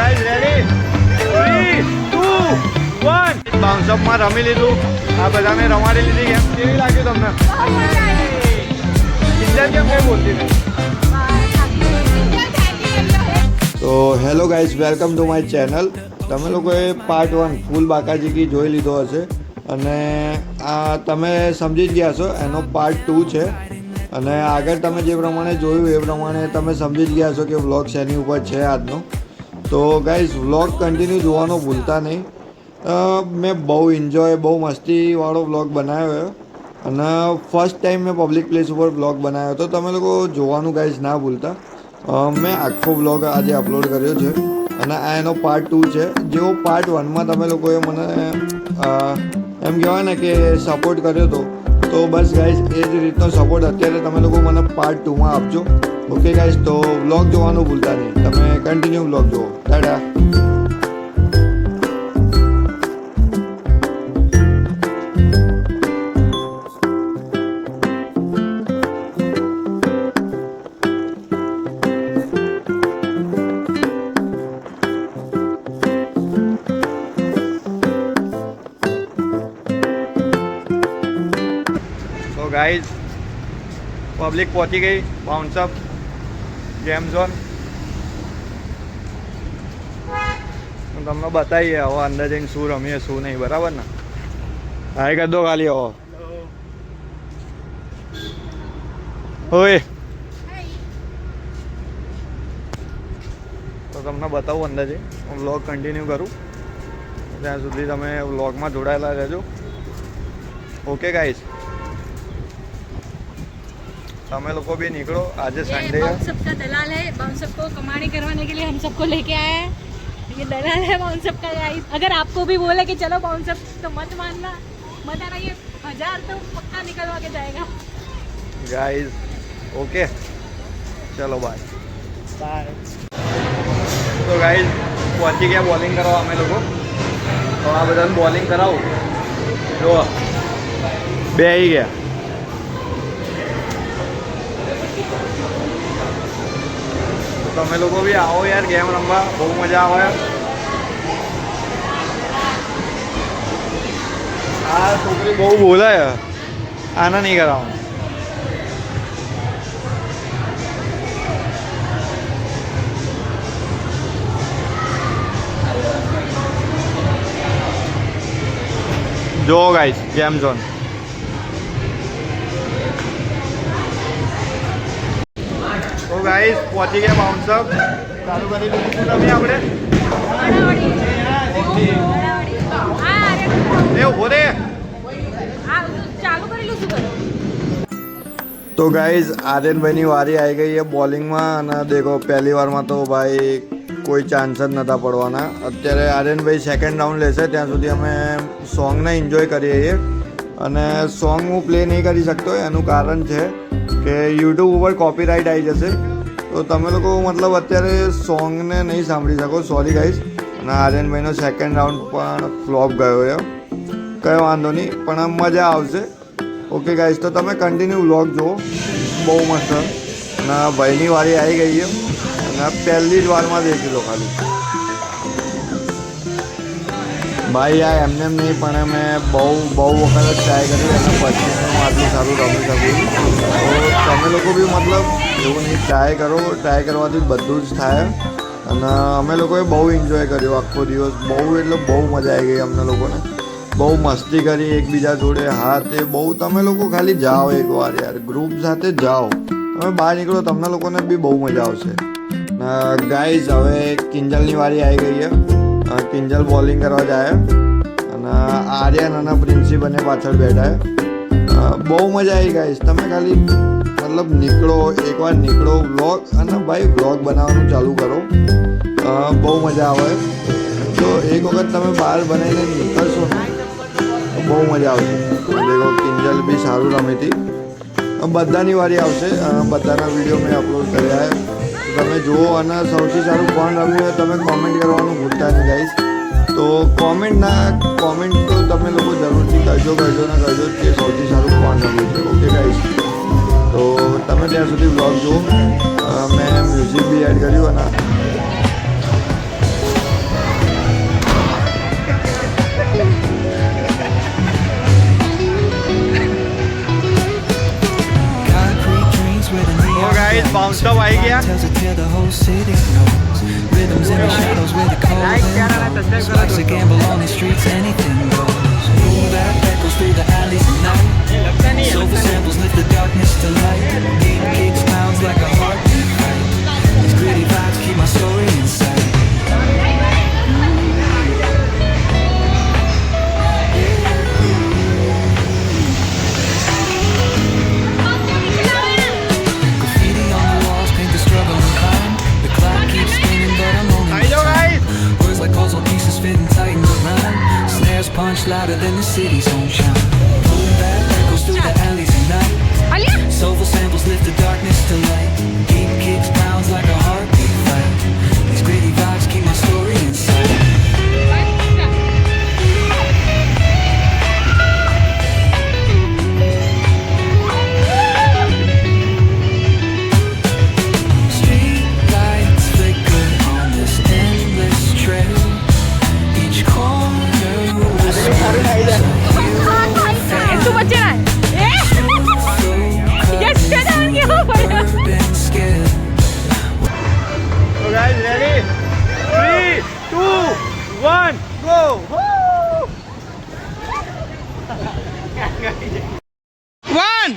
Guys ready 3 2 1 bounce up માં રમી લીધું. આ બધાને રમાડી લીધી. કેમ કેવી લાગ્યું તમને? કિંજલ કેમ કઈ બોલતી નહીં? તો hello guys, welcome to my channel. તમે લોકોએ પાર્ટ 1 ફૂલ બાકાજીકી જોઈ લીધો હશે અને આ તમે સમજી જ ગયા છો એનો પાર્ટ 2 છે. અને આગળ તમે જે પ્રમાણે જોયું એ પ્રમાણે તમે સમજી જ ગયા છો કે વ્લોગ શેની ઉપર છે આજનો. તો ગાઈઝ વ્લોગ કન્ટિન્યુ જોવાનો ભૂલતા નહીં. મેં બહુ એન્જોય, બહુ મસ્તીવાળો વ્લોગ બનાવ્યો અને ફર્સ્ટ ટાઈમ મેં પબ્લિક પ્લેસ ઉપર વ્લોગ બનાવ્યો તો તમે લોકો જોવાનું ગાઈઝ ના ભૂલતા. મેં આખો વ્લોગ આજે અપલોડ કર્યો છે અને આ એનો પાર્ટ 2 છે. જેવો પાર્ટ 1માં તમે લોકોએ મને એમ કહેવાય ને કે સપોર્ટ કર્યો હતો, તો બસ ગાઈઝ એ જ રીતનો સપોર્ટ અત્યારે તમે લોકો મને પાર્ટ 2માં આપજો. ઓકે ગાઈઝ, તો વ્લોગ જોવાનું ભૂલતા નહીં. તમે કન્ટિન્યુ વ્લોગ જુઓ. ટાટા. ગાઈઝ પબ્લિક પહોંચી ગઈ બાઉન્સ અપ ગેમ ઝોન. તમને બતાવીએ હવે અંદર જઈને શું રમીએ શું નહીં. બરાબર ને? હાય કરી દો ખાલી. હવે ઓય તો તમને બતાવું અંદર જઈ. હું વ્લોગ કન્ટિન્યુ કરું ત્યાં સુધી તમે વ્લોગમાં જોડાયેલા રહેજો. ओके गाइस, તમે લોકો भी निकलो. आज संडे है. बाउंस अप का दलाल है. बाउंस अप को कमाने करवाने के लिए हम सबको लेके आया है. ये दलाल है बाउंस अप का गाइस. अगर आपको भी बोले कि चलो बाउंस अप तो मत मानना, मत आना. ये 1000 तो पक्का निकलवा के जाएगा गाइस. ओके चलो बाय बाय. तो गाइस पहुंची गया बॉलिंग करवा અમે લોકો. તો આ બધાને બોલિંગ કરાવું. જો બે આવી ગયા. તમે લોકો બી આવો યાર ગેમ રમવા, બહુ મજા આવે. આ છોકરી બહુ બોલે, આના નહીં કરાવવાનું. જો ગાઈસ ગેમ ઝોન. તો ગાઈસ પહોંચી ગયા બાઉન્સ અપ. ચાલુ કરી દીધું તમે આપણે. તો ગાઈઝ આર્યનભાઈની વારી આવી ગઈ છે બોલિંગમાં અને દેખો પહેલી વારમાં તો ભાઈ કોઈ ચાન્સ જ નહોતા પડવાના. અત્યારે આર્યનભાઈ સેકન્ડ રાઉન્ડ લેશે ત્યાં સુધી અમે સોંગને એન્જોય કરીએ છીએ. અને સોંગ હું પ્લે નહીં કરી શકતો, એનું કારણ છે કે યુટ્યુબ ઉપર કોપીરાઇટ આવી જશે. તો તમે લોકો મતલબ અત્યારે સોંગને નહીં સાંભળી શકો. Sorry guys. અને આર્યનભાઈનો સેકન્ડ રાઉન્ડ પણ ફ્લોપ ગયો છે. કંઈ વાંધો નહીં, પણ આમ મજા આવશે. ઓકે ગાઈઝ, તો તમે કન્ટિન્યુ વ્લોગ જુઓ, બહુ મસ્ત. અને ભાઈની વારી આવી ગઈ છે અને પહેલી જ વારમાં દેખી લો ખાલી. ભાઈ આ એમને એમ નહીં, પણ મેં બહુ વખત જ ટ્રાય કરી અને પછી હું આટલું સારું રમી શકું. તો તમે લોકો બી મતલબ એવું નહીં, ટ્રાય કરો. ટ્રાય કરવાથી બધું જ થાય. અને અમે લોકોએ બહુ એન્જોય કર્યો આખો દિવસ. બહુ એટલે બહુ મજા આવી ગઈ અમને લોકોને. બહુ મસ્તી કરી એકબીજા જોડે. હા તે બહુ. તમે લોકો ખાલી જાઓ એકવાર યાર, ગ્રુપ સાથે જાઓ. તમે બહાર નીકળો, તમને લોકોને બી બહુ મજા આવશે. ગાઈઝ હવે કિંજલની વારી આવી ગઈ છે. કિંજલ બોલિંગ કરવા જાય અને આર્યન અને પ્રિન્સી બંને પાછળ બેઠા છે. બહુ મજા આવી ગાઈઝ. તમે ખાલી મતલબ નીકળો, એકવાર નીકળો વ્લોગ અને ભાઈ વ્લોગ બનાવવાનું ચાલુ કરો. બહુ મજા આવે. તો એક વખત તમે બહાર બનાવીને નીકળશો ને તો બહુ મજા આવશે. દેખો કિંજલ બી સારું રમી હતી. બધાની વારી આવશે. બધાના વિડીયો મેં અપલોડ કર્યા છે, તમે જુઓ. અને સૌથી સારું કોણ રમ્યું હોય તમે કોમેન્ટ કરવાનું ભૂલતા નહીં ગાઈઝ. તો કોમેન્ટ તો તમે લોકો જરૂરથી કરજો ને કરજો કે સૌથી સારું કોણ રમ્યું છે. ઓકે ગાઈઝ, તો તમે ત્યાં સુધી વ્લોગ જુઓ. મેં મ્યુઝિક બી એડ કર્યું અને બાઉન્સઅપ આવી ગયા. tells a tale the whole city knows. Rhythms in the shadows where the cold wind blows. Life's a gamble on these streets, anything goes. Boom that echoes through the alleys at night. Soulful samples lift the darkness to light. Beat kicks pounds like a heartbeat fight. These gritty vibes keep my story inside. Graffiti on the walls paint the struggle and climb. The clock keeps spinning, but I'm only આવી જાઓ guys. words like puzzle pieces fitting tight in the rhyme. Snares punch louder than the city's own chime. Boom that echoes through the alleys at night. Soulful samples lift the darkness to light. Beat kicks pounds like a heartbeat fight. These gritty vibes keep my story inside. Street lights flicker on this endless trail. Each corner तू बच्चे ना yes चला गया been scared. So guys, ready? 3, 2, 1, go! One!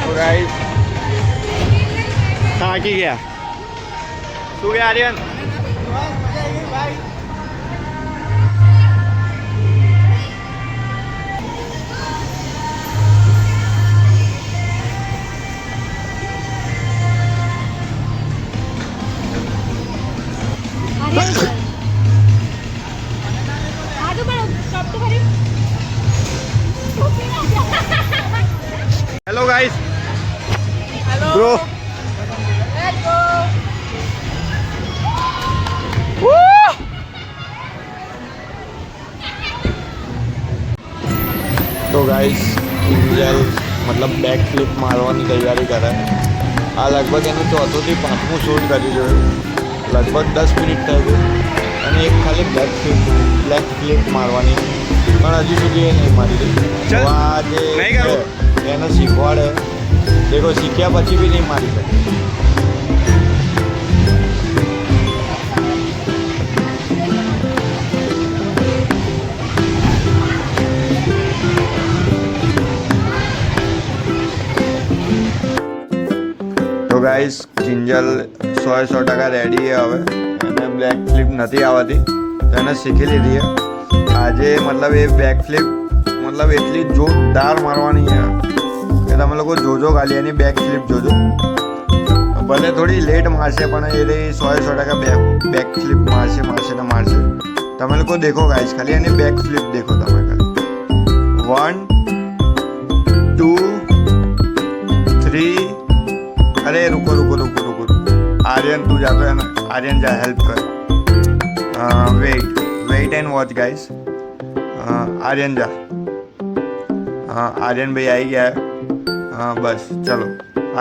So guys, થાકી ગયા. શું ગયા Aryan? Hello guys. Bro. તો ગાઈસ કિંજલ મતલબ બેક ફ્લિપ મારવાની તૈયારી કરે. આ લગભગ એનું ચોથુંથી પાંચમું શૂટ કરી જોયું. લગભગ 10 મિનિટ થઈ ગઈ અને એક ખાલી બ્લેક ફ્લિપ મારવાની પણ હજી સુધી એ નહીં મારી રહી. તો આ જે એને શીખવાડે દેખો શીખ્યા પછી બી નહીં મારી શકે. તો ગાઈસ કિંજલ 100% રેડી છે હવે. એને બ્લેક ફ્લિપ નથી આવતી તો એને શીખી લીધી છે. આજે મતલબ એ બેક ફ્લિપ મતલબ એટલી જોરદાર મારવાની છે કે તમે લોકો જોજો ખાલી એની બેક ફ્લિપ જોજો. ભલે થોડી લેટ મારશે પણ એ 100% બેક ફ્લિપ મારશે ને મારશે. તમે લોકો દેખો ગાઈસ ખાલી એની બેક ફ્લિપ દેખો તમે ખાલી. 1 2 3. अरे रुको आर्यन तू जा तो है ना. आर्यन जा हेल्प कर. Wait and watch guys. Aryan जा. आर्यन भाई आई गया है. बस चलो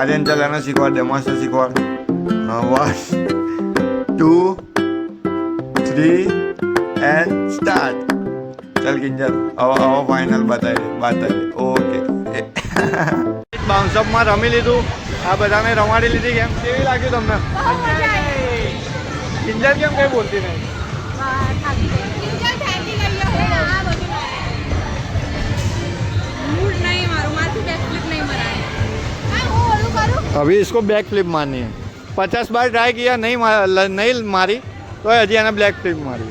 आर्यन चल है ना सीखवा दे मस्त सीखवा. 1 2 3 एंड स्टार्ट. चल किंजल अब फाइनल बताए ओके. બાઉન્સઅપમાં રમી લીધું. આ બધાને રમાડી લીધી. કેમ કેવી લાગ્યું તમને? કિંજલ કેમ કઈ બોલતી નહીં? अभी इसको बैक फ्लिप मारनी है. 50 बार ट्राई किया नहीं मारी तो हजी आने ब्लैक फ्लिप मारी.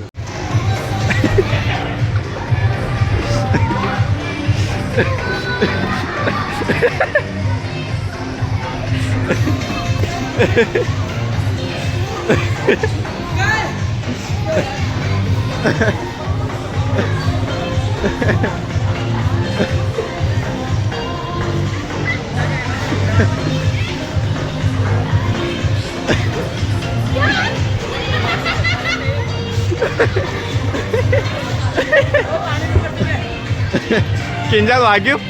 કિંજલ વાગ્યું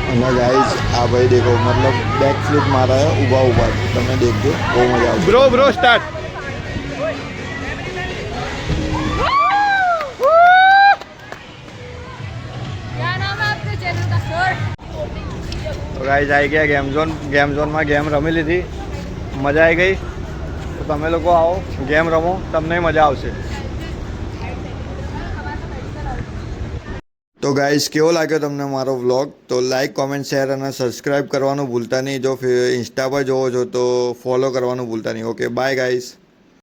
અને ગાઈસ આ ભાઈ દેખો મતલબ બેક ફ્લિપ મારા है ઊભા ઊભા તમે देखજો બહુ મજા આવશે બ્રો સ્ટાર્ટ क्या नाम है आपके चैनल का सर? તો ગાઈસ આવી ગયા ગેમ ઝોનમાં ગેમ રમી લીધી મજા આવી ગઈ તો તમે લોકો આવો ગેમ રમો તમને મજા આવશે તો ગાઈસ કેવો લાગ્યો તમને મારો વ્લોગ તો લાઈક કોમેન્ટ શેર અને સબસ્ક્રાઈબ કરવાનું ભૂલતા નહીં જો ઇન્સ્ટા પર જોવો છો તો ફોલો કરવાનું ભૂલતા નહીં ઓકે બાય ગાઈસ